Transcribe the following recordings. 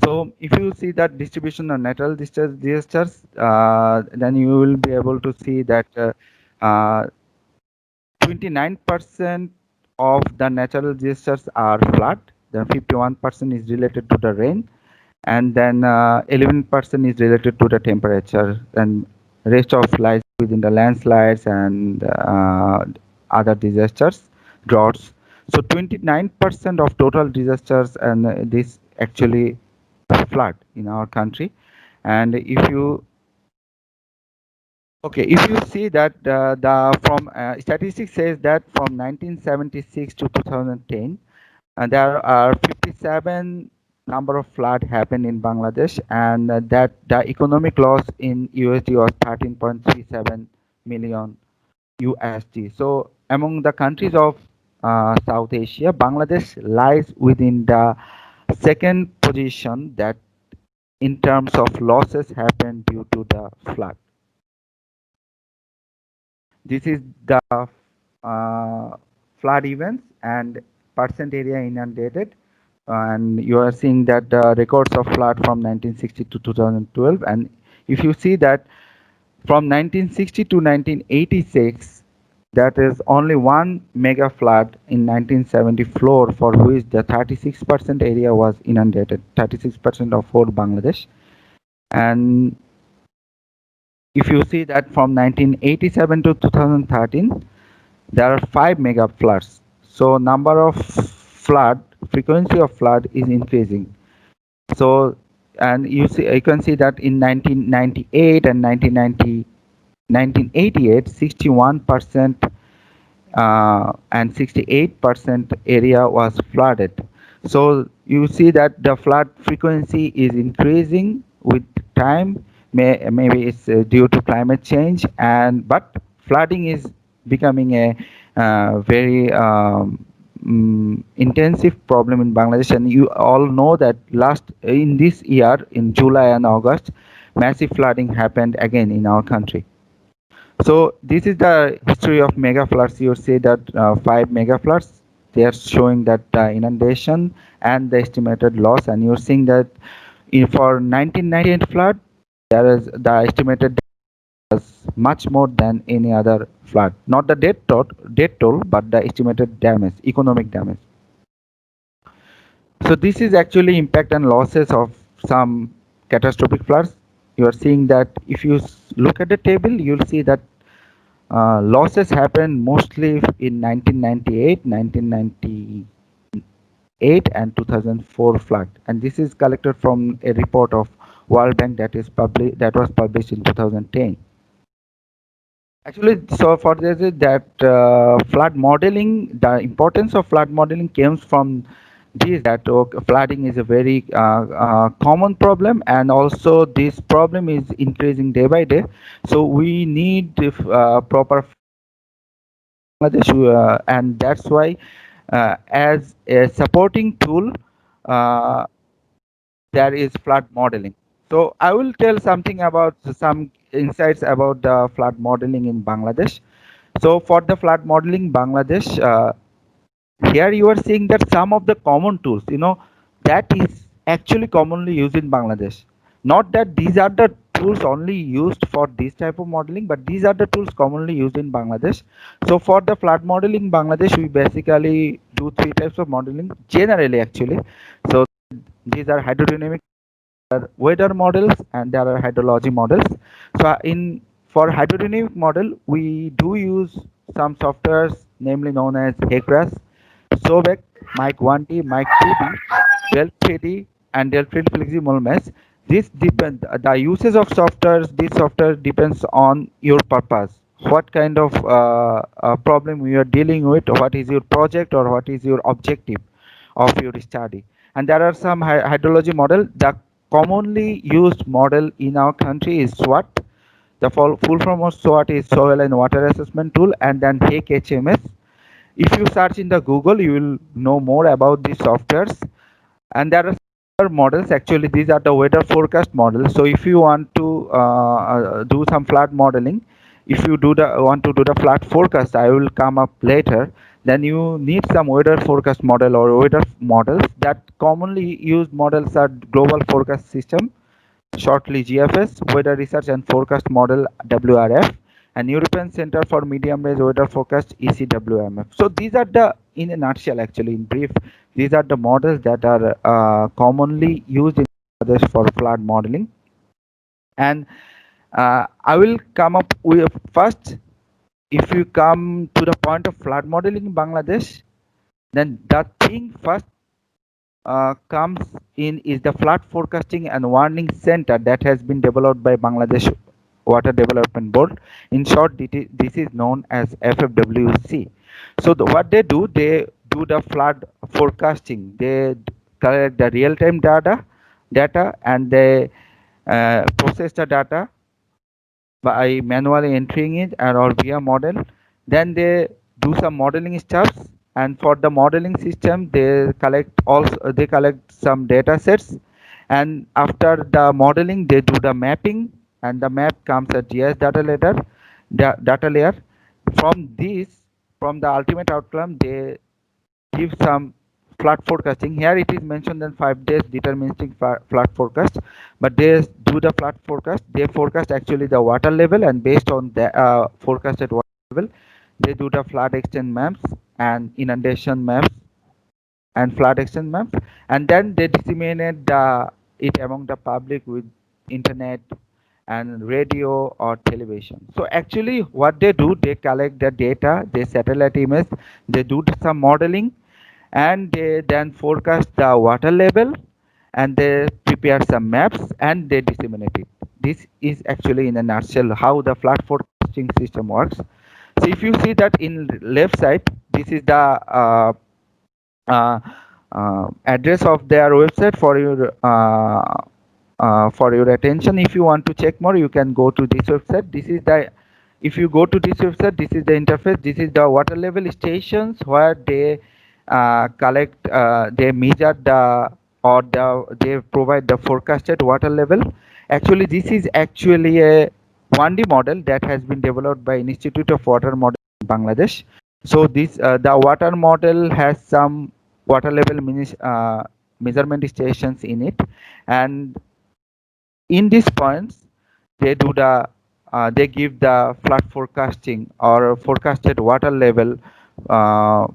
So if you see that distribution of natural disasters, then you will be able to see that 29% of the natural disasters are flood, then 51% is related to the rain, and then 11% is related to the temperature, and rest of lies within the landslides and other disasters, droughts. So 29% of total disasters, and this actually flood in our country. And if you okay, if you see that the from statistics says that from 1976 to 2010, there are 57 number of flood happened in Bangladesh, and that the economic loss in USD was 13.37 million USD. So among the countries of South Asia, Bangladesh lies within the second position that in terms of losses happened due to the flood. This is the flood events and percent area inundated, and you are seeing that the records of flood from 1960 to 2012. And if you see that from 1960 to 1986, that is only one mega flood in 1974, for which the 36% area was inundated, 36% of whole Bangladesh. And if you see that from 1987 to 2013, there are 5 mega floods. So number of flood, frequency of flood is increasing. So, and you can see that in 1998 and 1988, 61% and 68% area was flooded. So you see that the flood frequency is increasing with time. Maybe it's due to climate change, and but flooding is becoming a very intensive problem in Bangladesh. And you all know that last in this year, in July and August, massive flooding happened again in our country. So this is the history of mega floods. You see that 5 mega floods. They are showing that inundation and the estimated loss, and you're seeing that for 1998 flood, there is the estimated was much more than any other flood. Not the death toll, but the estimated damage, economic damage. So this is actually impact and losses of some catastrophic floods. You are seeing that if you look at the table, you'll see that losses happened mostly in 1998, 1998 and 2004 flood, and this is collected from a report of World Bank that was published in 2010. Actually, so for this is that flood modeling, the importance of flood modeling comes from this, that flooding is a very common problem, and also this problem is increasing day by day. So we need proper Bangladesh, and that's why as a supporting tool, uh, there is flood modeling. So I will tell something about some insights about the flood modeling in Bangladesh. So for the flood modeling Bangladesh, here you are seeing that some of the common tools, that is actually commonly used in Bangladesh. Not that these are the tools only used for this type of modeling, but these are the tools commonly used in Bangladesh. So for the flood modeling in Bangladesh, we basically do 3 types of modeling generally actually. So these are hydrodynamic, weather models, and there are hydrology models. So in for hydrodynamic model, we do use some softwares, namely known as HECRAS, SOBEC, Mike 1D, Mike 2D, Delft 3D, and Delft 3D Flexible Mesh. This depend the usage of softwares. This software depends on your purpose. What kind of problem you are dealing with? What is your project, or what is your objective of your study? And there are some hydrology model. The commonly used model in our country is SWOT. The full form of SWOT is Soil and Water Assessment Tool, and then HMS. If you search in the Google, you will know more about these softwares. And there are other models. Actually, these are the weather forecast models. So if you want to do some flood modeling, if you want to do the flood forecast, I will come up later. then you need some weather forecast model or weather models. That commonly used models are Global Forecast System, shortly GFS, Weather Research and Forecast Model WRF, and European Center for Medium Range Weather Forecast ECWMF. So these are the, in a nutshell, actually, in brief, these are the models that are commonly used in Bangladesh for flood modeling. And I will come up with first, if you come to the point of flood modeling in Bangladesh, then the thing first comes in is the flood forecasting and warning center that has been developed by Bangladesh Water Development Board. In short, this is known as FFWC. So what they do the flood forecasting. They collect the real-time data, and they process the data by manually entering it or via model. Then they do some modeling stuffs, and for the modeling system they collect some data sets, and after the modeling they do the mapping, and the map comes at GIS data layer. From this, from the ultimate outcome, they give some flood forecasting. Here it is mentioned that 5 days deterministic flood forecast, but they do the flood forecast. They forecast actually the water level, and based on the forecasted water level, they do the flood extent maps and inundation maps and flood extent maps, and then they disseminate it among the public with internet and radio or television. So actually what they do, they collect the data, they satellite image, they do some modeling, and they then forecast the water level, and they prepare some maps and they disseminate it. This is actually in a nutshell how the flood forecasting system works. So if you see that in left side, this is the uh, address of their website for your attention. If you want to check more, you can go to this website. This is the, if you go to this website, this is the interface. This is the water level stations where they collect, they measure they provide the forecasted water level. Actually, this is actually a 1D model that has been developed by Institute of Water Model in Bangladesh. So this the water model has some water level measurement stations in it, and in these points they do the they give the flood forecasting or forecasted water level, uh,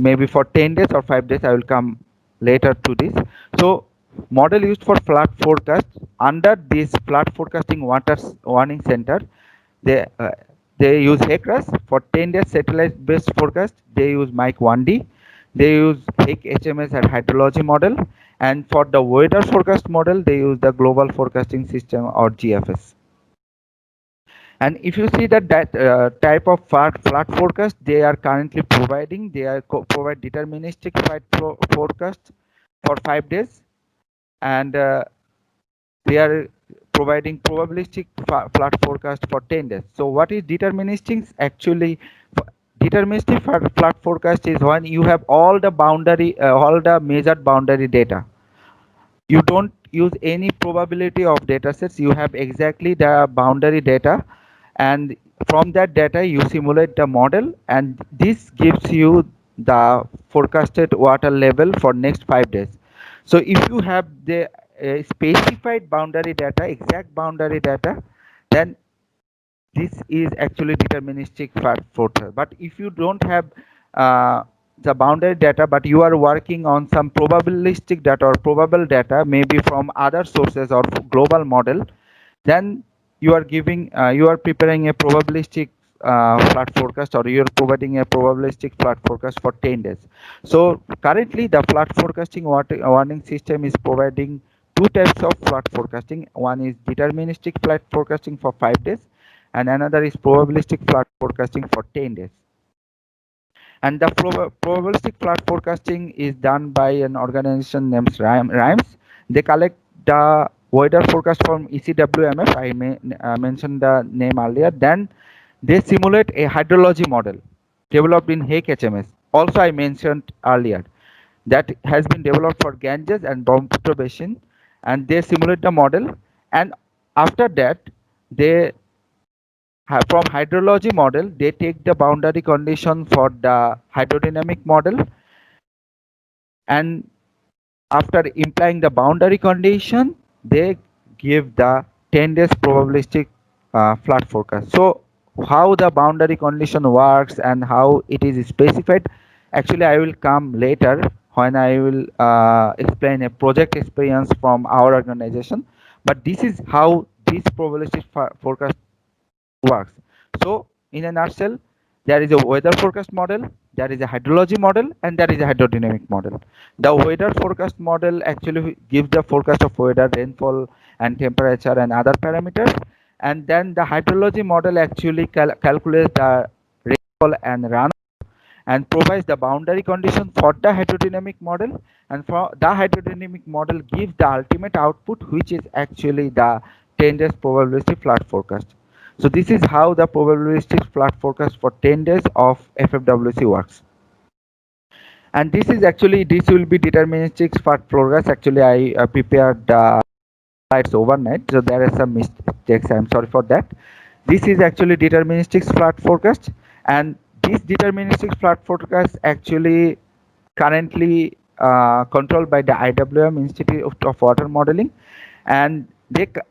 maybe for 10 days or 5 days. I will come later to this. So model used for flood forecast, under this flood forecasting water warning center, they uh, they use HECRAS. For 10 days satellite based forecast, they use Mike 1D. They use HEC HMS and hydrology model, and for the weather forecast model they use the global forecasting system or GFS. And if you see that type of flood forecast they are currently providing, they are provide deterministic forecast for 5 days, and they are providing probabilistic flood forecast for 10 days. So what is deterministic? Actually, deterministic flood forecast is when you have all the all the measured boundary data. You don't use any probability of data sets. You have exactly the boundary data, and from that data you simulate the model, and this gives you the forecasted water level for next 5 days. So if you have the specified boundary data, exact boundary data, then this is actually deterministic forecast. But if you don't have uh, the boundary data, but you are working on some probabilistic data or probable data, maybe from other sources or global model, then you are preparing a probabilistic flood forecast, or you are providing a probabilistic flood forecast for 10 days. So currently the flood forecasting warning system is providing two types of flood forecasting. One is deterministic flood forecasting for 5 days, and another is probabilistic flood forecasting for 10 days. And the probabilistic flood forecasting is done by an organization named RIMES. They collect the weather forecast from ECWMF. I mentioned the name earlier. Then they simulate a hydrology model developed in HEC HMS. Also, I mentioned earlier that has been developed for Ganges and Brahmaputra Basin, and they simulate the model. And after that, they From hydrology model, they take the boundary condition for the hydrodynamic model, and after implying the boundary condition, they give the 10 days probabilistic flood forecast. So how the boundary condition works and how it is specified, actually I will come later when I will explain a project experience from our organization. But this is how this probabilistic forecast works. So in a nutshell, there is a weather forecast model, there is a hydrology model, and there is a hydrodynamic model. The weather forecast model actually gives the forecast of weather, rainfall, and temperature and other parameters. And then the hydrology model actually calculates the rainfall and runoff and provides the boundary condition for the hydrodynamic model, and for the hydrodynamic model gives the ultimate output, which is actually the 10 days probabilistic flood forecast. So this is how the probabilistic flood forecast for 10 days of FFWC works. And this will be deterministic flood forecast. Actually I prepared the slides overnight, so there are some mistakes, I'm sorry for that. This is actually deterministic flood forecast, and this deterministic flood forecast actually currently controlled by the IWM Institute of Water Modeling. And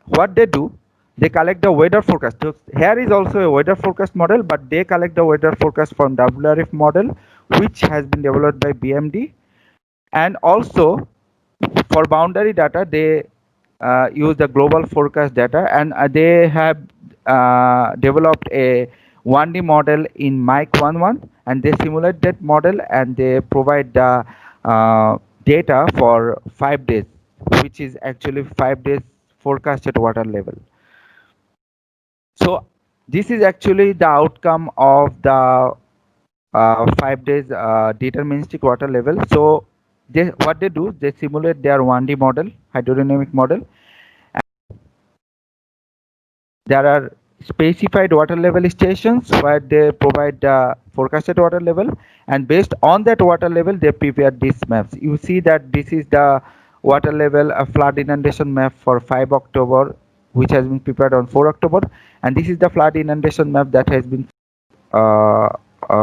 what they do, they collect the weather forecast. So here is also a weather forecast model, but they collect the weather forecast from WRF model, which has been developed by BMD. And also for boundary data, they use the global forecast data, and they have developed a 1D model in Mike 11, and they simulate that model and they provide the data for 5 days, which is actually 5 days forecasted water level. So this is actually the outcome of the 5 days deterministic water level. So what they do, they simulate their 1D model, hydrodynamic model. There are specified water level stations where they provide the forecasted water level, and based on that water level they prepare these maps. You see that this is the water level flood inundation map for 5 October, which has been prepared on 4 October, and this is the flood inundation map that has been uh,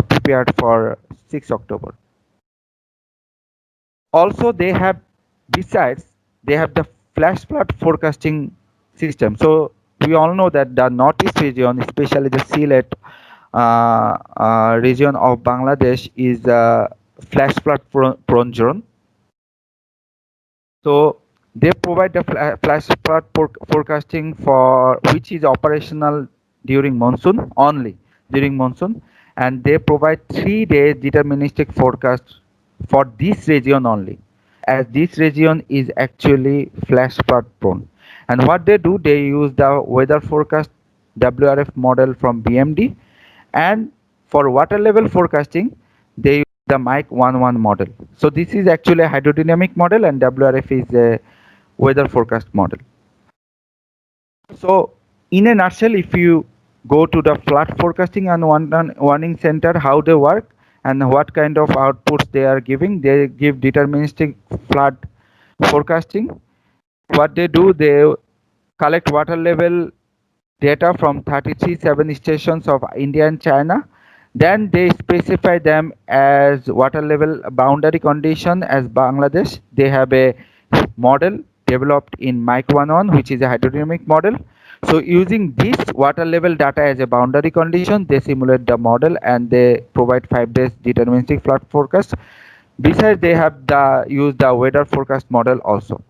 prepared for 6 October. Also they have, besides, they have the flash flood forecasting system. So we all know that the northeast region, especially the Sylhet region of Bangladesh, is a flash flood prone zone. So they provide the flash flood forecasting for which is operational during monsoon, only during monsoon, and they provide 3 days deterministic forecast for this region only, as this region is actually flash flood prone. And what they do, they use the weather forecast WRF model from BMD, and for water level forecasting they use the Mike 11 model. So this is actually a hydrodynamic model and WRF is a weather forecast model. So in a nutshell, if you go to the flood forecasting and warning center, how they work and what kind of outputs they are giving, they give deterministic flood forecasting. What they do, they collect water level data from 33 7 stations of India and China. Then they specify them as water level boundary condition as Bangladesh. They have a model developed in Mike 11, which is a hydrodynamic model. So using this water level data as a boundary condition, they simulate the model and they provide 5 days deterministic flood forecast. Besides, they have use the weather forecast model also.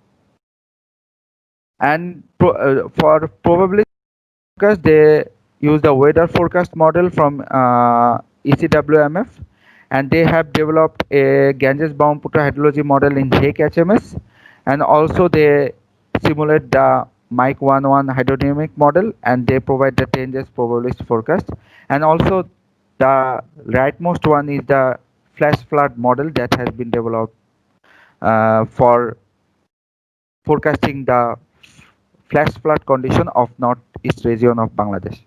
And for probability forecast, they use the weather forecast model from ECWMF, and they have developed a Ganges Brahmaputra hydrology model in HAKE HMS, and also they simulate the Mike 11 hydrodynamic model, and they provide the 10 days probability forecast. And also the rightmost one is the flash flood model that has been developed for forecasting the flash flood condition of northeast region of Bangladesh.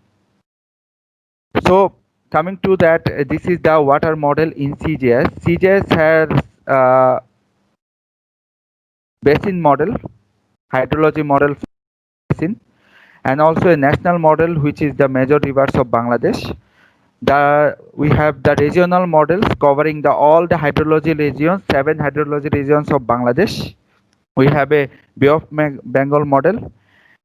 So coming to that, this is the water model in CGS. CGS has basin model, hydrology model for basin, and also a national model, which is the major rivers of Bangladesh. We have the regional models covering all the hydrology regions, 7 hydrology regions of Bangladesh. We have a Bay of Bengal model,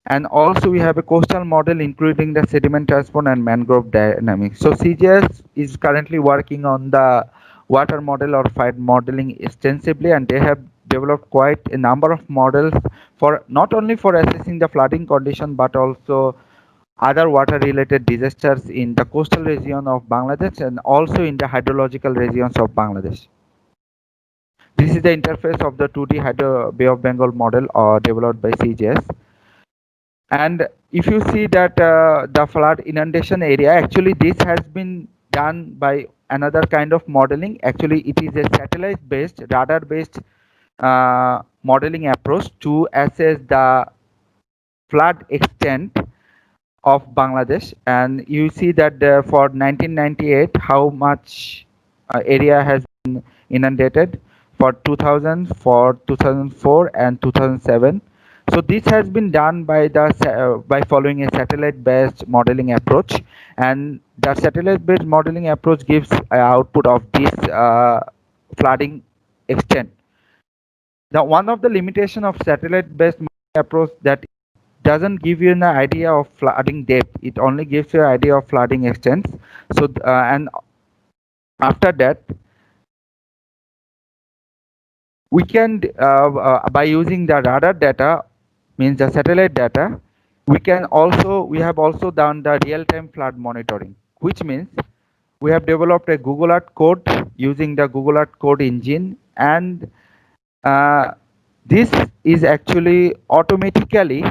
and also we have a coastal model including the sediment transport and mangrove dynamics. So CGS is currently working on the water model or flood modeling extensively, and they have developed quite a number of models for not only for assessing the flooding condition but also other water related disasters in the coastal region of Bangladesh and also in the hydrological regions of Bangladesh. This is the interface of the 2D Hydro Bay of Bengal model developed by CGS. And if you see that the flood inundation area, actually this has been done by another kind of modeling. Actually, it is a satellite-based, radar-based modeling approach to assess the flood extent of Bangladesh. And you see that for 1998, how much area has been inundated for 2000, for 2004, and 2007. So this has been done by by following a satellite-based modeling approach, and the satellite-based modeling approach gives output of this flooding extent. Now, one of the limitation of satellite-based approach that doesn't give you an idea of flooding depth. It only gives you an idea of flooding extent. So, and after that, we can, by using the radar data, means the satellite data, we have also done the real-time flood monitoring, which means we have developed a Google Earth code using the Google Earth code engine, and this is actually automatically,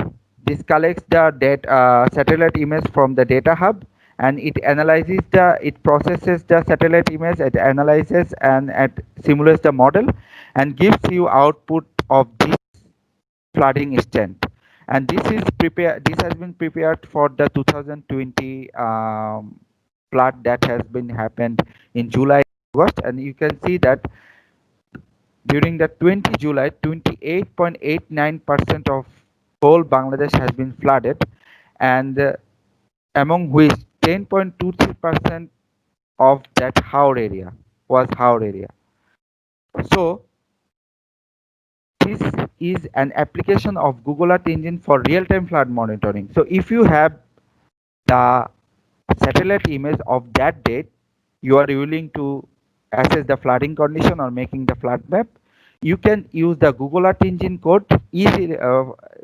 this collects the satellite image from the data hub, and it processes the satellite image, it analyzes and it simulates the model and gives you output of this flooding extent. And this has been prepared for the 2020 flood that has been happened in July, August, and you can see that during the 20 July, 28.89% of whole Bangladesh has been flooded, and among which 10.23% of that Haur area was Haur area. So this is an application of Google Earth Engine for real-time flood monitoring. So if you have the satellite image of that date, you are willing to assess the flooding condition or making the flood map, you can use the Google Earth Engine code easily.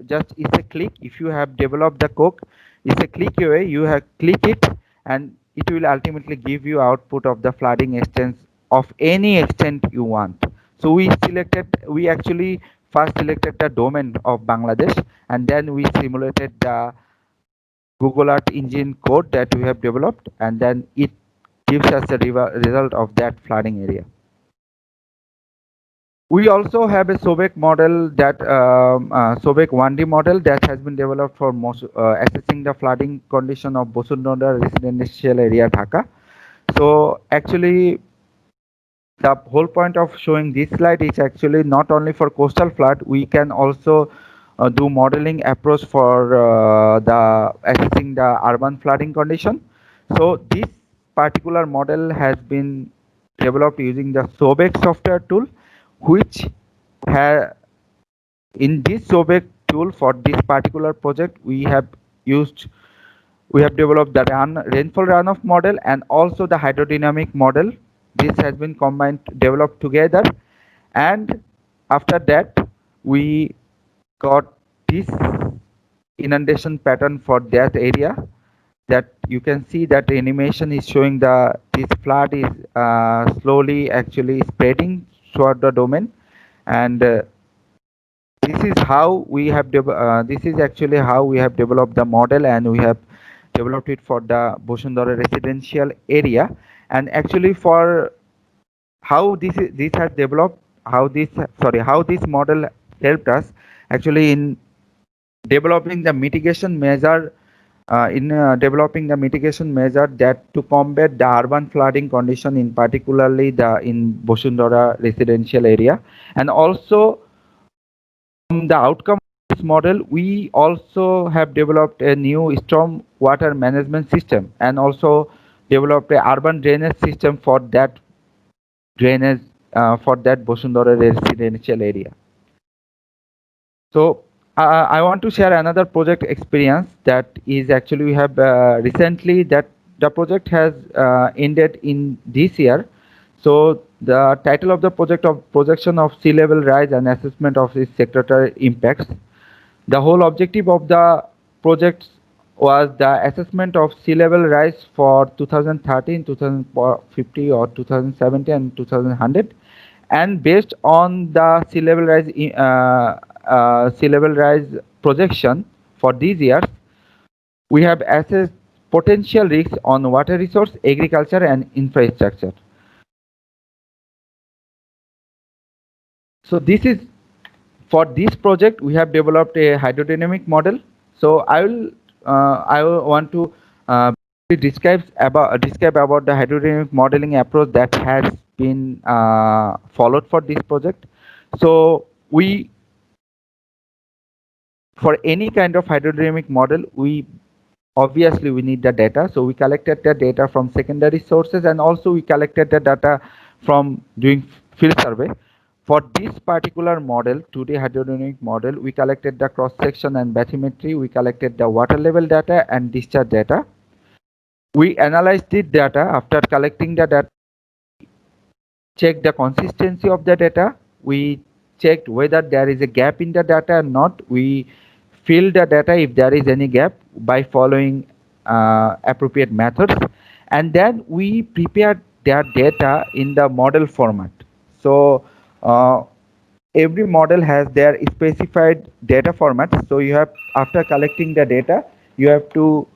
Just it's a click. If you have developed the code, it's a click away. You have click it, and it will ultimately give you output of the flooding extent of any extent you want. So we actually first selected the domain of Bangladesh, and then we simulated the Google Earth Engine code that we have developed, and then it gives us the result of that flooding area. We also have a SOBEC model, that SOBEC 1D model that has been developed for assessing the flooding condition of Bosundara residential area, Dhaka. So actually, the whole point of showing this slide is actually not only for coastal flood, we can also do modeling approach for the assessing the urban flooding condition. So this particular model has been developed using the SOBEC software tool, which in this SOBEC tool for this particular project we have developed the rainfall runoff model and also the hydrodynamic model. This has been developed together, and after that we got this inundation pattern for that area. That you can see that the animation is showing this flood is slowly actually spreading throughout the domain, and this is how we have this is actually how we have developed the model, and we have developed it for the Bosundara residential area. And actually for how this has developed, how this model helped us actually in developing the mitigation measure that to combat the urban flooding condition, in particularly in Bosundara residential area. And also the outcome of this model, we also have developed a new storm water management system and also developed a urban drainage system for that drainage for that Bosundara residential area. So I want to share another project experience that is actually we have recently that the project has ended in this year. So the title of the project of projection of sea level rise and assessment of its sectoral impacts. The whole objective of the project was the assessment of sea level rise for 2013, 2050 or 2070 and 2100, and based on the sea level rise projection for these years, we have assessed potential risks on water resource, agriculture and infrastructure. So this is for this project we have developed a hydrodynamic model. So I will want to describe about the hydrodynamic modeling approach that has been followed for this project. So we, for any kind of hydrodynamic model, we obviously we need the data. So we collected the data from secondary sources and also we collected the data from doing field survey. For this particular model, 2D hydrodynamic model, we collected the cross section and bathymetry, we collected the water level data and discharge data. We analyzed the data. After collecting the data, check the consistency of the data. We checked whether there is a gap in the data or not. We fill the data if there is any gap by following appropriate methods, and then we prepare their data in the model format. So every model has their specified data format. So you have, after collecting the data, you have to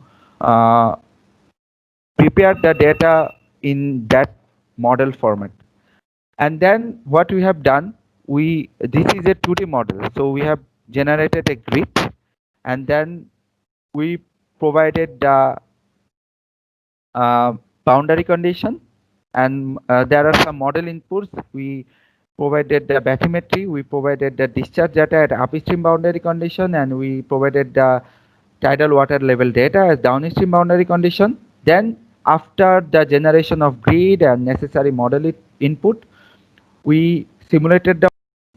prepare the data in that model format. And then what we have done, this is a 2D model. So we have generated a grid and then we provided the boundary condition, and there are some model inputs. We provided the bathymetry, we provided the discharge data at upstream boundary condition, and we provided the tidal water level data as downstream boundary condition. Then after the generation of grid and necessary model input, we simulated the,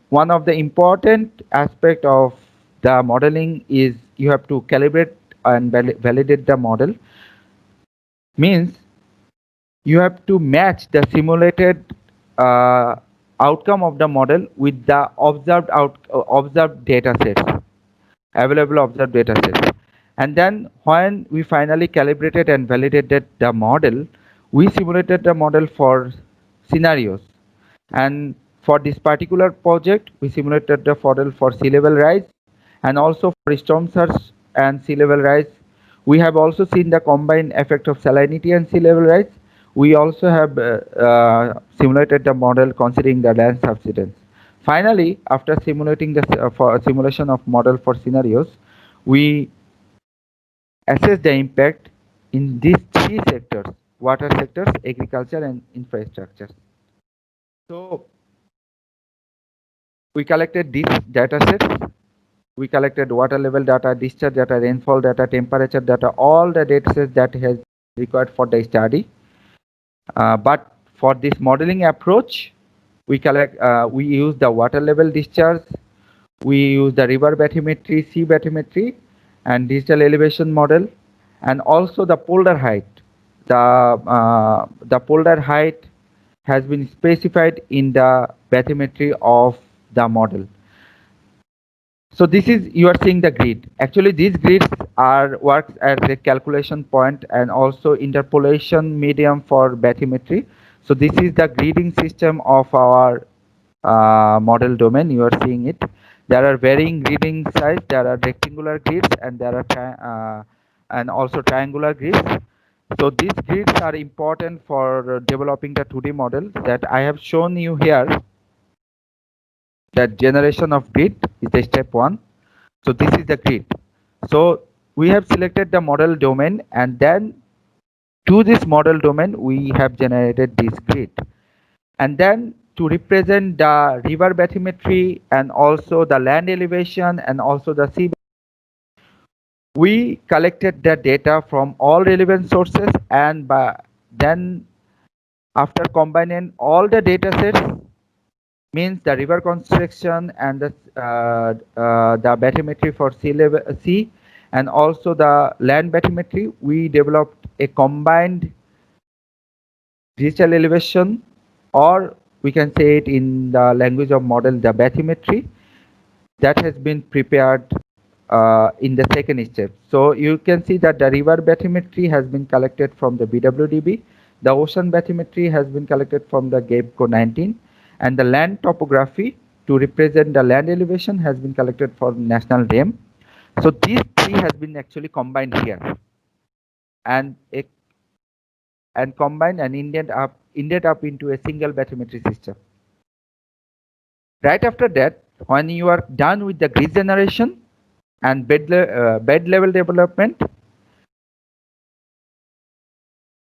one of the important aspect of the modeling is you have to calibrate and validate the model. Means you have to match the simulated outcome of the model with the observed data sets, available observed data sets. And then when we finally calibrated and validated the model, we simulated the model for scenarios. And for this particular project, we simulated the model for sea level rise and also for storm surge and sea level rise. We have also seen the combined effect of salinity and sea level rise. We also have simulated the model considering the land subsidence. Finally, after simulating the for simulation of model for scenarios, we assess the impact in these three sectors: water sectors, agriculture, and infrastructure. So we collected these data sets. We collected water level data, discharge data, rainfall data, temperature data, all the data sets that has required for the study. But for this modeling approach, we use the water level discharge, we use the river bathymetry, sea bathymetry, and digital elevation model, and also the polder height. The polder height has been specified in the bathymetry of the model. So this is, you are seeing the grid. Actually, these grids works as a calculation point and also interpolation medium for bathymetry. So this is the gridding system of our model domain. You are seeing it. There are varying gridding size. There are rectangular grids and there are and also triangular grids. So these grids are important for developing the 2D model that I have shown you here. That generation of grid is the step 1. So this is the grid. So we have selected the model domain, and then to this model domain we have generated this grid. And then to represent the river bathymetry and also the land elevation and also the sea. We collected the data from all relevant sources, and then after combining all the data sets, means the river construction and the bathymetry for sea and also the land bathymetry, we developed a combined digital elevation, or we can say it in the language of model, the bathymetry, that has been prepared in the second step. So you can see that the river bathymetry has been collected from the BWDB, the ocean bathymetry has been collected from the GAPECO 19, and the land topography to represent the land elevation has been collected from National DEM. So these three has been actually combined here and combined and ended up into a single bathymetry system. Right after that, when you are done with the grid generation and bed level development,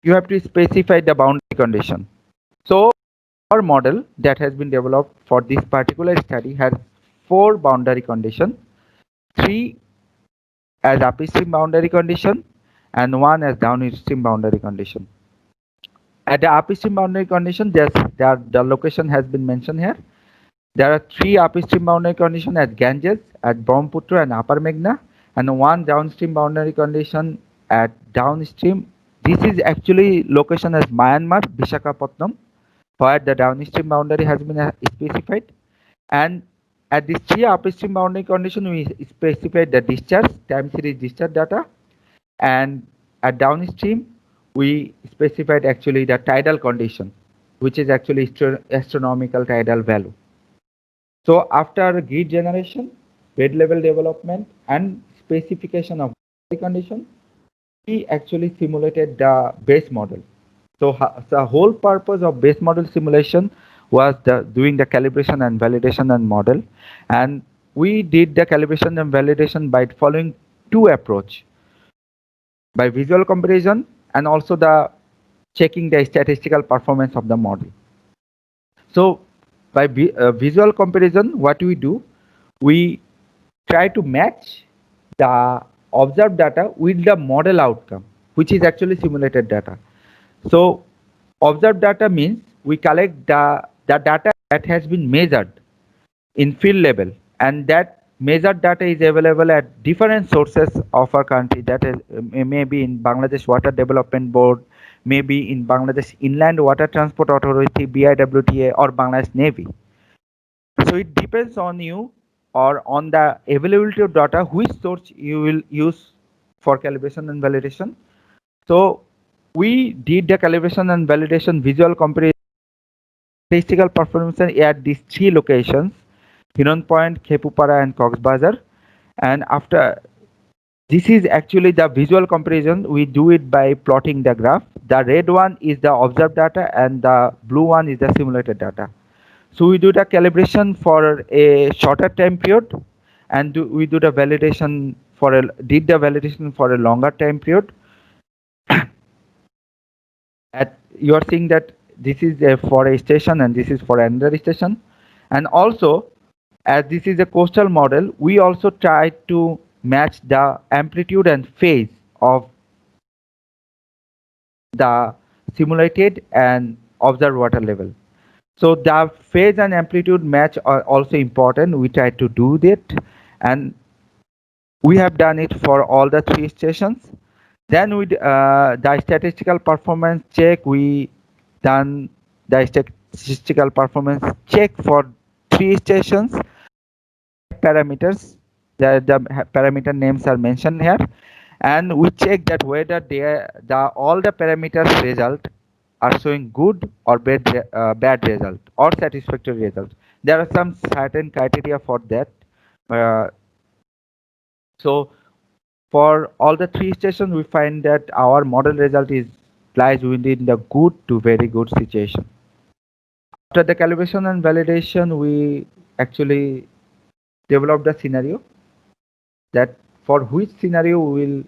you have to specify the boundary condition. So our model that has been developed for this particular study has 4 boundary conditions, 3 as upstream boundary condition and 1 as downstream boundary condition. At the upstream boundary condition, the location has been mentioned here. There are 3 upstream boundary conditions at Ganges, at Brahmaputra and Upper Meghna, and 1 downstream boundary condition at downstream. This is actually location as Myanmar, Visakhapatnam, where the downstream boundary has been specified. And at this 3 upstream boundary condition, we specified the discharge, time series discharge data. And at downstream, we specified actually the tidal condition, which is actually astronomical tidal value. So after grid generation, bed level development and specification of condition, we actually simulated the base model. So the whole purpose of base model simulation was doing the calibration and validation and model. And we did the calibration and validation by following 2 approach, by visual comparison and also the checking the statistical performance of the model. So by visual comparison, what we do, we try to match the observed data with the model outcome, which is actually simulated data. So observed data means we collect the data that has been measured in field level, and that measured data is available at different sources of our country, that is maybe in Bangladesh Water Development Board, maybe in Bangladesh Inland Water Transport Authority, BIWTA, or Bangladesh Navy. So it depends on you or on the availability of data, which source you will use for calibration and validation. So we did the calibration and validation visual comparison statistical performance at these 3 locations, Hinon Point, Khepupara and Cox's Bazar. And after this is actually the visual comparison. We do it by plotting the graph. The red one is the observed data and the blue one is the simulated data. So we do the calibration for a shorter time period, and we do the validation did the validation for a longer time period. You are seeing that this is for a station and this is for another station. And also, as this is a coastal model, we also try to match the amplitude and phase of the simulated and observed water level. So the phase and amplitude match are also important. We try to do that, and we have done it for all the 3 stations. Then with the statistical performance check, we done the statistical performance check for 3 stations. Parameters, the parameter names are mentioned here, and we check that whether all the parameters result are showing good or bad result or satisfactory result. There are some certain criteria for that. So for all the 3 stations, we find that our model result lies within the good to very good situation. After the calibration and validation, we actually developed a scenario that for which scenario we will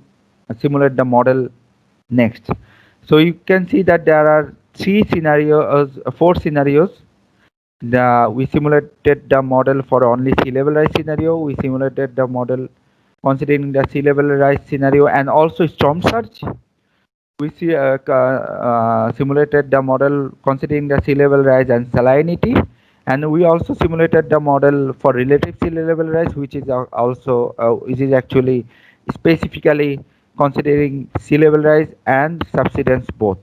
simulate the model next. So you can see that there are 4 scenarios. We simulated the model for only sea level rise scenario. We simulated the model considering the sea level rise scenario and also storm surge. We simulated the model considering the sea level rise and salinity, and we also simulated the model for relative sea level rise, which is which is actually specifically considering sea level rise and subsidence both.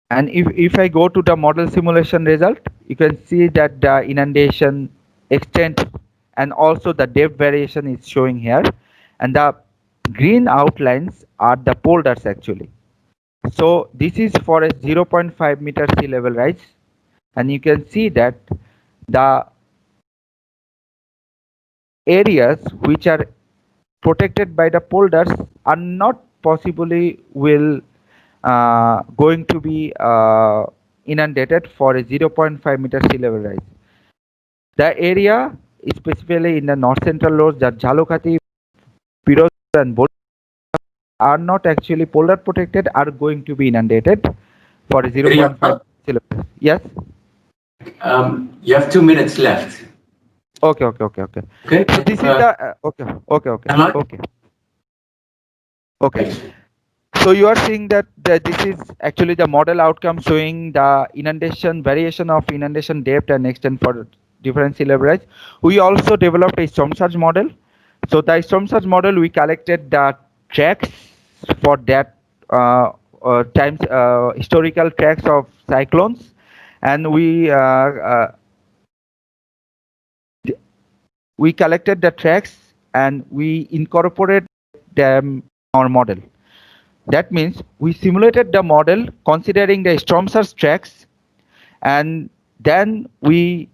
And if I go to the model simulation result, you can see that the inundation extent and also the depth variation is showing here. And the green outlines are the polders actually. So this is for a 0.5 meter sea level rise. And you can see that the areas which are protected by the polders are not possibly will going to be inundated for a 0.5 meter sea level rise. The area, specifically in the north central roads, the Jhalokati, Pirozpur and Bol are not actually polder protected, are going to be inundated for a 0.5 sea level rise. Yes? You have 2 minutes left. Okay, okay, okay, okay. Okay. So this is the okay, okay, okay, Am I? okay, okay. Right. So you are seeing that this is actually the model outcome showing the inundation variation of inundation depth and extent for different sea level rise. We also developed a storm surge model. So the storm surge model, we collected the tracks for that times historical tracks of cyclones, and we collected the tracks and we incorporated them in our model. That means we simulated the model considering the storm surge tracks, and then we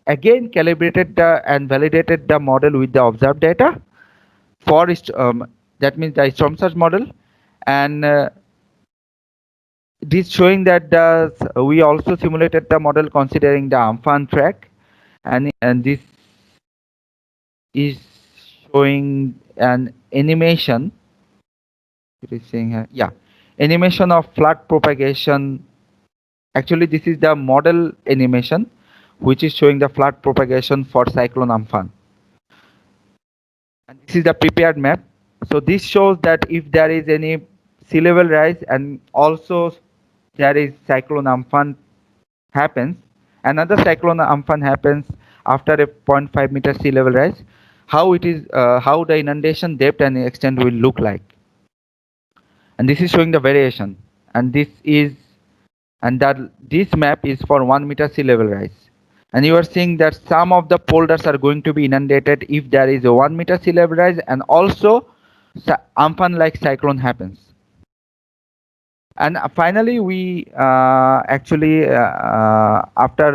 again calibrated and validated the model with the observed data for that means the storm surge model, and this showing that we also simulated the model considering the Amphan track, and this is showing an animation. It is saying here, yeah, animation of flood propagation. Actually, this is the model animation, which is showing the flood propagation for cyclone Amphan. And this is the prepared map. So this shows that if there is any sea level rise and also there is cyclone Amphan happens, another cyclone Amphan happens after a zero point 0.5 meter sea level rise, how it is, how the inundation depth and extent will look like. And this is showing the variation. And this map is for 1 meter sea level rise. And you are seeing that some of the polders are going to be inundated if there is a 1 meter sea level rise and also Amphan like cyclone happens. And finally, we after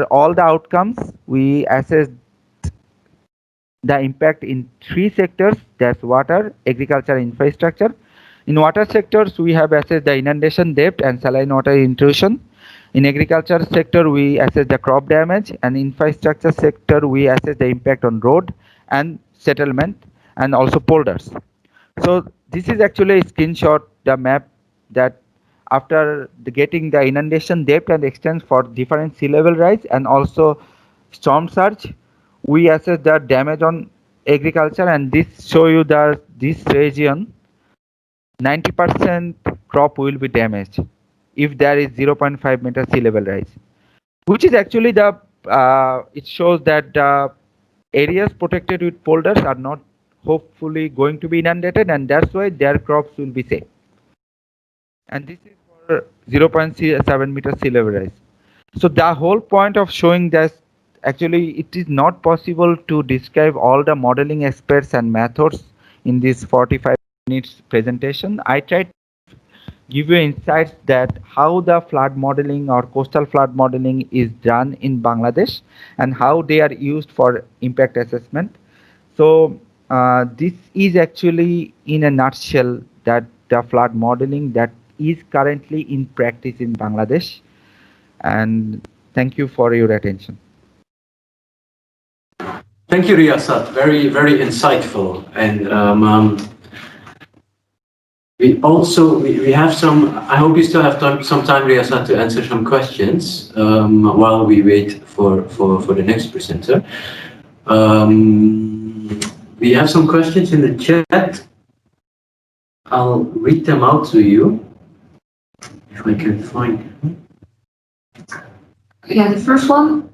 all the outcomes, we assessed the impact in three sectors, that's water, agriculture, infrastructure. In water sectors, we have assessed the inundation depth and saline water intrusion. In agriculture sector, we assess the crop damage, and infrastructure sector, we assess the impact on road and settlement and also polders. So this is actually a screenshot, the map that after getting the inundation depth and extent for different sea level rise and also storm surge, we assess the damage on agriculture, and this show you that this region 90% crop will be damaged if there is 0.5 meter sea level rise, which is actually the it shows that the areas protected with polders are not hopefully going to be inundated, and that's why their crops will be safe. And this is for 0.7 meter sea level rise. So the whole point of showing that actually it is not possible to describe all the modeling aspects and methods in this 45 minutes presentation. I tried to give you insights that how the flood modeling or coastal flood modeling is done in Bangladesh and how they are used for impact assessment. So this is actually in a nutshell that the flood modeling that is currently in practice in Bangladesh. And thank you for your attention. Thank you, Riyasat. Very, very insightful. And we have some. I hope you still have some time, Riyasat, to answer some questions while we wait for the next presenter. We have some questions in the chat. I'll read them out to you if I can find them. Yeah, the first one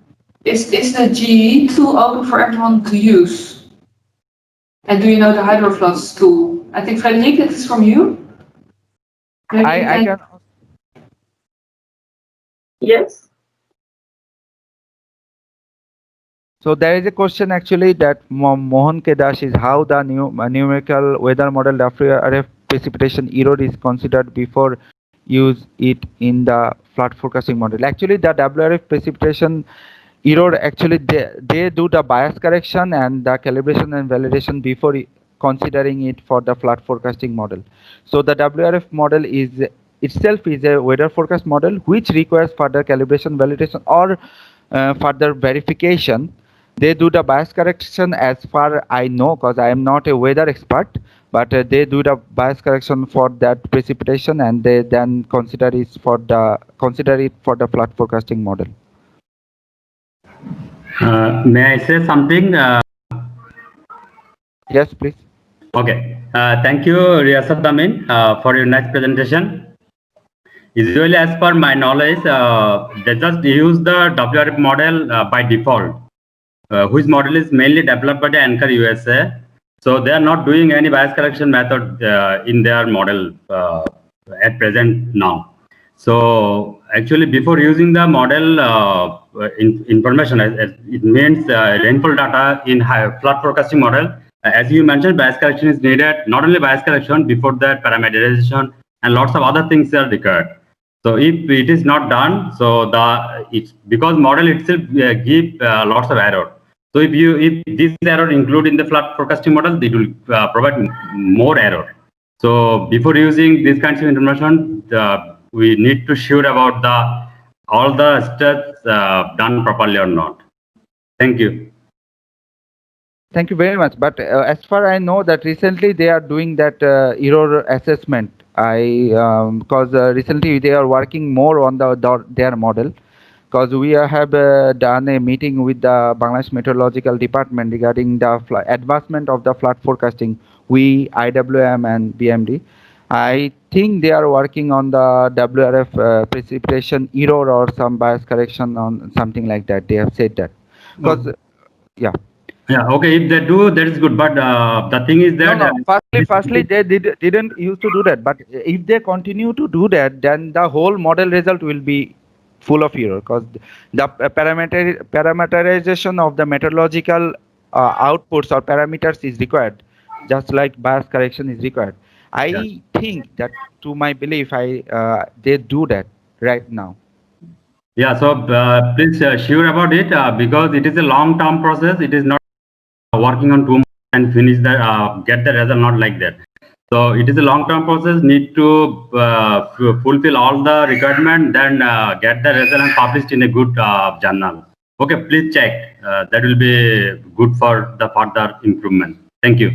is the GE tool open for everyone to use? And do you know the HydroFlux tool? I think Frederic, this is from you. Maybe I can. Yes. So there is a question actually that Mohan Kedash is how the numerical weather model WRF precipitation error is considered before use it in the flood forecasting model. Actually, the WRF precipitation error actually they do the bias correction and the calibration and validation before considering it for the flood forecasting model. So the WRF model is itself is a weather forecast model which requires further calibration, validation, or further verification. They do the bias correction as far I know, because I am not a weather expert, but they do the bias correction for that precipitation, and they then consider it for the flood forecasting model. May I say something? Yes, please. Okay. Thank you, Riyasat Amin, for your nice presentation. Usually, as per my knowledge, they just use the WRF model by default, which model is mainly developed by the Anchor USA. So they are not doing any bias correction method in their model at present now. So actually, before using the model information, it means rainfall data in flood forecasting model. As you mentioned, bias correction is needed. Not only bias correction, before that parameterization and lots of other things are required. So if it is not done, so it's because model itself give lots of error. So if this error include in the flood forecasting model, it will provide more error. So before using this kinds of information, we need to sure about all the steps done properly or not. Thank you. Thank you very much. But as far I know that recently they are doing that error assessment. Because recently they are working more on their model. Because we have done a meeting with the Bangladesh Meteorological Department regarding the advancement of the flood forecasting. We, IWM and BMD. I think they are working on the WRF precipitation error or some bias correction on something like that. They have said that. Because, yeah. Yeah, okay, if they do, that is good. But the thing is that... No. Firstly, they didn't used to do that. But if they continue to do that, then the whole model result will be full of error. Because the parameterization of the meteorological outputs or parameters is required, just like bias correction is required. I think that, to my belief, they do that right now. Yeah, so please sure about it because it is a long-term process. It is not working on 2 months and finish the get the result, not like that. So it is a long-term process. Need to fulfill all the requirement, then get the result and published in a good journal. Okay, please check. That will be good for the further improvement. Thank you.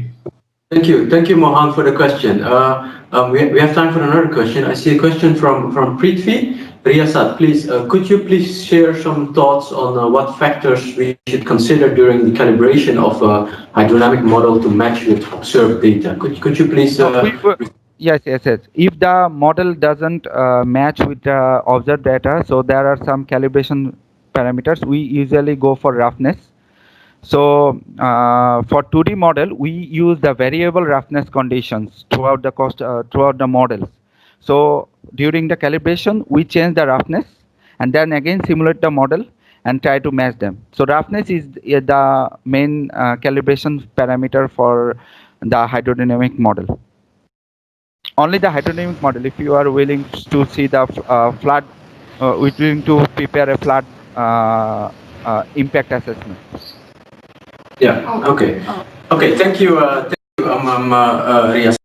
Thank you, Mohan, for the question. We have time for another question. I see a question from Prithvi. Riyasat, please, could you please share some thoughts on what factors we should consider during the calibration of a hydrodynamic model to match with observed data? Could you please... Yes. If the model doesn't match with the observed data, so there are some calibration parameters. We usually go for roughness. So for 2D model, we use the variable roughness conditions throughout the models. So during the calibration, we change the roughness and then again simulate the model and try to match them. So roughness is the main calibration parameter for the hydrodynamic model. Only the hydrodynamic model. If you are willing to see the flood, we're willing to prepare a flood impact assessment. Yeah. Okay. Thank you, Riyasat.